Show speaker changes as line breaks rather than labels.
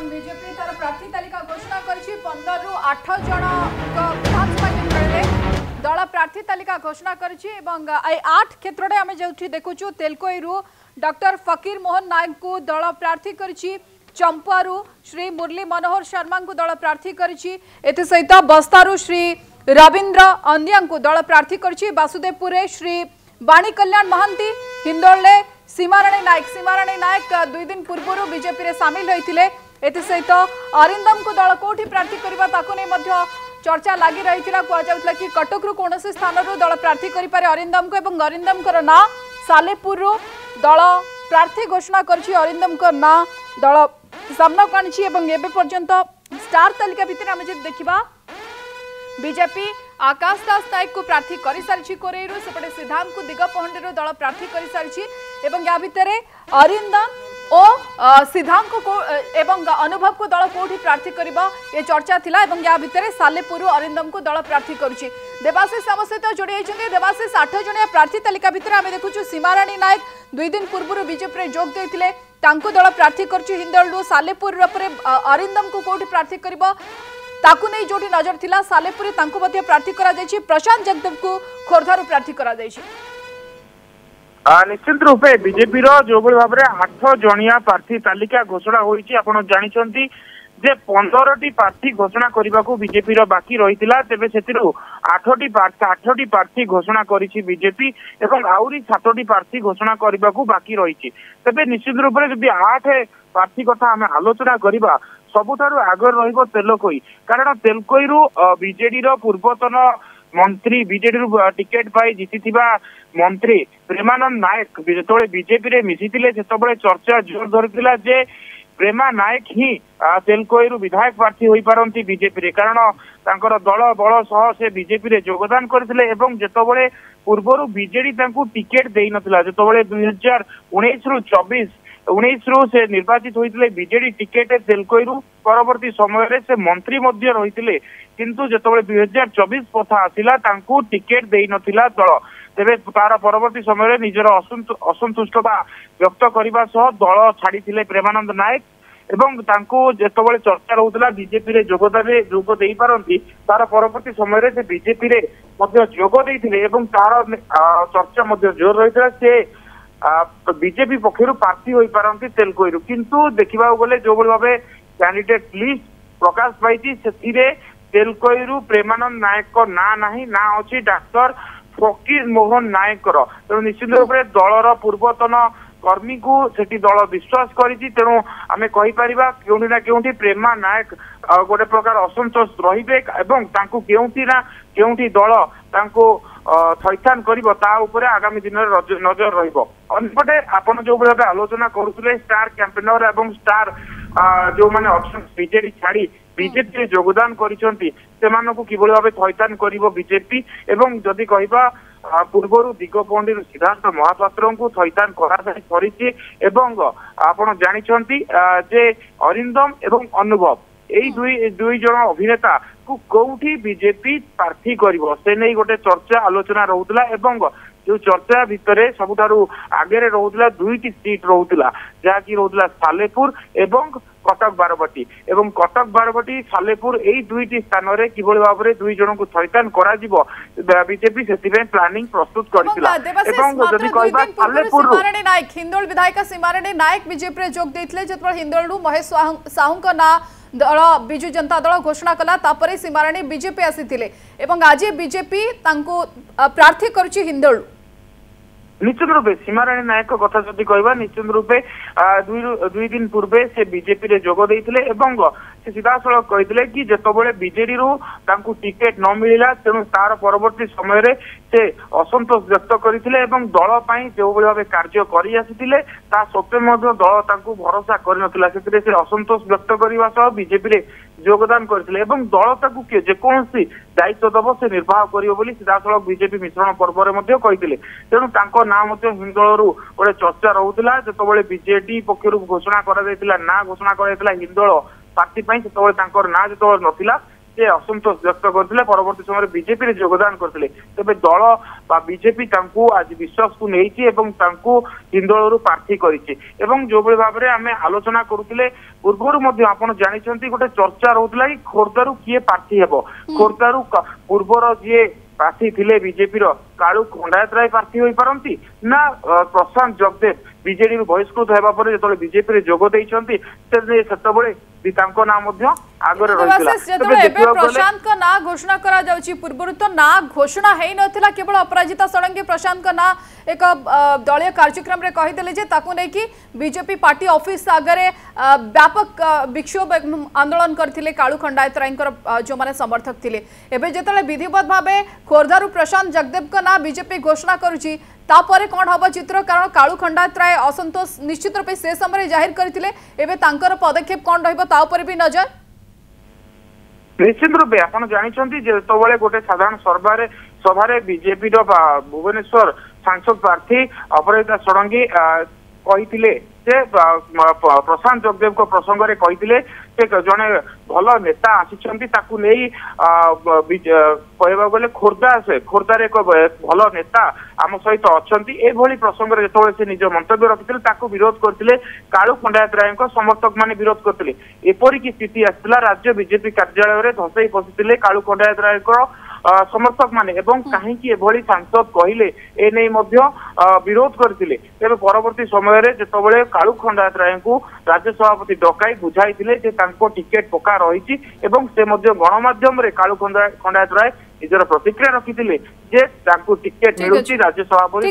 BJP तार प्रार्थी तालिका घोषणा करिछि 15 रु 8 जन विधानसभा केन्द्र में दल प्रार्थी तालिका घोषणा करिछि एवं 8 क्षेत्र में आम जो देखुछु तेलकोईरु डॉक्टर फकीर मोहन नायक को दल प्रार्थी करिछि चंपारू श्री मुरली मनोहर शर्मा को दल प्रार्थी करिछि एते सहित बस्तारू श्री रविंद्र अंदिया को दल प्रार्थी करिछि वासुदेवपुर श्री वाणी कल्याण महांती हिंदोले सीमाराणी नायक 2 दिन पूर्व बीजेपी रे सामिल होइथिले एते सहित अरिंदम को दल कोठी प्रार्थी करबा ताको नै मध्य चर्चा लागि रहिथिला को जाउतला कि कटक रु कोनोसी स्थान रु दल प्रार्थी करि पारे अरिंदम को एवं अरिंदम को ना सालेपुर रु दल प्रार्थी घोषणा करछि अरिंदम को ना दल सामना काणछि एवं एबे पर्यंत स्टार तालिका भितर हम जे देखिबा बीजेपी आकाश दास नायक को प्रार्थी कर सारी कोरेरु सेपटे सिद्धांत को दिगपहंडी दल प्रार्थी कर सारी या भितर अरिंदम और सिद्धांत को एवं अनुभव को दल कोठी प्रार्थी करबा ये चर्चा थिला एवं या भितर सालेपुर अरिंदम को दल प्रार्थी करुछि देवाशीष आम सहित जोड़ी होइछन्ते देवाशीष 8 जणिया प्रार्थी तालिका भितर आमे देखुछु सीमाराणी नायक 2 दिन पूर्व बीजेपी रे जोग देथिले तांको दल प्रार्थी करछि हिंदलडू सालेपुर रे अरिंदम को कोठी प्रार्थी करबा ताकू नहीं जोटी नजर थिला सालेपुरी तांको मध्य प्रार्थी करा जायछि प्रशांत जगदेव को खोरधारू प्रार्थी करा जायछि
निश्चित रूपे बीजेपी रो जो बड़ी भाबरे 8 जणिया प्रार्थी तालिका घोषणा होईछि आपण जानिछंती जे 15टी प्रार्थी घोषणा करबा को बीजेपी रो बाकी रहितिला तेबे सेतिरु 8टी प्रार्थी घोषणा करिछि बीजेपी एवं आउरी 7टी प्रार्थी घोषणा करबा को बाकी रहिछि तेबे निश्चित रूपे जदि 8 प्रार्थी कथा हमें आलोचना करबा सबुठारु आगर रहिबो तेलकोई कारण तेलकोईरु बीजेडी रो पूर्वतन मंत्री बीजेडी रु टिकेट पाई जीतिथिबा मंत्री प्रेमानंद नायक जेतबळे बीजेपी रे मिसिथिले सेतबळे चर्चा जोर धरिथिला जे प्रेमा नायक ही तेलकोईरु विधायक प्रार्थी होई पारंती बीजेपी रे कारण तांकर दल बल सह से बीजेपी रे योगदान करथिले एवं जेतबळे पूर्वरु बीजेडी तांकु टिकेट देई नथिला जेतबळे 2019 रु 19 रु से निर्वाचित होइतिले बीजेडी टिकेट तेलकोईरु परवर्ती समय से मंत्री मध्य रहितिले किंतु जेतबळे 2024 पथा आसिला तांकु टिकेट देई नथिला दल तेबे तार परवर्ती समय निजर असंतुष्टता व्यक्त करबा सह दल छाड़ीथिले प्रेमानंद नायक एवं तांकु जेतबळे चर्चा रहउतला बीजेपी रे जोग देई पारंती तार परवर्ती समय से बीजेपी रे मध्य जोग देइथिले एवं तार चर्चा मध्य जोर रहितला से बीजेपी पक्षर प्रार्थी हो पारती तेलकोईरु किंतु देखा गले जो भाव कैंडिडेट लिस्ट प्रकाश पाई से तेलकोईरु प्रेमानंद नायक ना नहीं ना अच्छी डॉक्टर फकीर मोहन नायक तेणु निश्चित रूप से दलर पूर्वतन कर्मी को सेठी दल विश्वास करिछि तेणु आमे कहि परिबा केउठी ना केउठी प्रेमा नायक गोटे प्रकार असंतोष रहिबे एवं तांको केउठी ना केउठी दल तांको थैथान करिवो ता उपरे आगामी दिन नजर रहिबो अन्यपटे आपण जो भाव आलोचना करुले स्टार कैंपेनर एवं स्टार जो माने ऑप्शन बीजेडी छाड़ी बीजेपी योगदान करिसंती सेमानकु किबोली भाबे थैथान करिवो बीजेपी एवं जदि कहिबा पूर्वर दिगपहंडी सिद्धांत महापात्र को थैथान करिछि एवं आपण जानिछंती जे अरिंदम एवं अनुभव एई दुई जन अभिनेता को कोठी बीजेपी प्रार्थी करिवो से नै गोटे चर्चा आलोचना रहउतला एवं जो चर्चा भितर सबुठारु आगे रहउतला 2टी सीट रहउतला जहा कि रहउतला सालेपुर एवं कटक बारवाटी एवं कटक बारवाटी सालेपुर एई 2टी स्थान रे किबोली भाबरे 2 जन को थैथान करा जिवो बीजेपी सेतिबे प्लानिंग प्रस्तुत करथिला एवं जदि कहबा सालेपुर
सीमाराणी नायक हिंदोल विधायक सीमाराणी नायक बीजेपी रे जोग देथिले जेतबळ हिंदोलडू महेश साहू को ना दल बिजु जनता दल घोषणा कला तापरे सीमाराणी बीजेपी आसीथिले एवं आज बीजेपी तांको प्रार्थी करूची हिंदोल
निश्चित रूपे सीमाराणी नायक कथा जदि कहबा निश्चित रूपे 2 दिन पूर्वे से बीजेपी रे जोग देइथिले एवं से सीधासलख कहिथिले कि जेतबळे बीजेडी रु तांकु टिकेट न मिलिला तेणु तार परवर्ती समय रे से असंतोष व्यक्त करथिले एवं दल पई जो भाबे कार्य करि आसीथिले ता सत्वे मध्ये दल तांकु भरोसा करि नथिला सेतिरे से असंतोष व्यक्त करिवा सह बीजेपी रे योगदान करथिले एवं दल ताकु के जे कोनसी दायित्व दब से निर्वाह करियो बोली सीधासलख बीजेपी मिश्रण पर्व रे मध्ये कहिथिले तेणु तांको ना मध्ये हिंदोलरु गोटे चर्चा रहउतला जेतबळे बीजेडी पक्षरु घोषणा करा दैतिला ना घोषणा करा दैतिला हिंदोल पार्टी पई सेतबळे तांकर ना जेतबळे नथिला से असंतोष व्यक्त करते परवर्ती समय बीजेपी योगदान करते तेज दल बीजेपी आज विश्वास को नहीं हिंदोल प्रार्थी करें जो भाव में आम आलोचना करुले पूर्वर आप जानते गोटे चर्चा रोला कि खोर्धारू किए प्रार्थी हे खोर्धारू पूर्वर जी प्रार्थी थे बीजेपी कालू खंडायत राय प्रार्थी हो पारती ना प्रशांत जगदेव बीजेडी बहिष्कृत होगा पर जो बीजेपी जोग देते
प्रशांत का ना घोषणा करा जाउची पूर्व तो ना घोषणा है नथिला केवल अपराजिता षडंगी प्रशांत का ना एक दलीय कार्यक्रम रे कहितले जे ताकू नै कि बीजेपी पार्टी ऑफिस आगरे व्यापक विक्षोभ आंदोलन करथिले कालू खंडायत रायकर जो माने समर्थक थिले एबे जेतले विधिवत भाबे खोरधारू प्रशांत जगदेव का ना बीजेपी घोषणा करूची तापरे कौन हम चित्र कारण कालू खंडायत राय असंतोष निश्चित रूप से समय जाहिर करथिले एबे तांकर पदक्षेप कौन रहिबो ता ऊपर भी नजर
निश्चित रूपे आप जानते जो गोटे साधारण सभा बीजेपी भुवनेश्वर सांसद प्रार्थी अपराजिता षडंगी कही प्रशांत जगदेव को प्रसंग में कही जड़े भल नेता आसी कहवा गले खोर्धार एक भल नेता आम सहित अच्छा प्रसंग में जो से निज मंतव्य रखिते विरोध करते कालू खंडायत राय समर्थक माने विरोध करते एपरिक स्थिति आसाला राज्य बीजेपी कार्यालय में धसई पशिते कालू खंडायत राय समर्थक माने एवं कहीं सांसद कहले एने विरोध करते तेज परवर्ती समय जो कालू खंडायत राय को राज्य सभापति डकाई बुझाई टिकेट पक्का रही गणमाध्यम कालू खंडायत राय निजर प्रतिक्रिया रखी टिकेट मिलूँ राज्य सभापति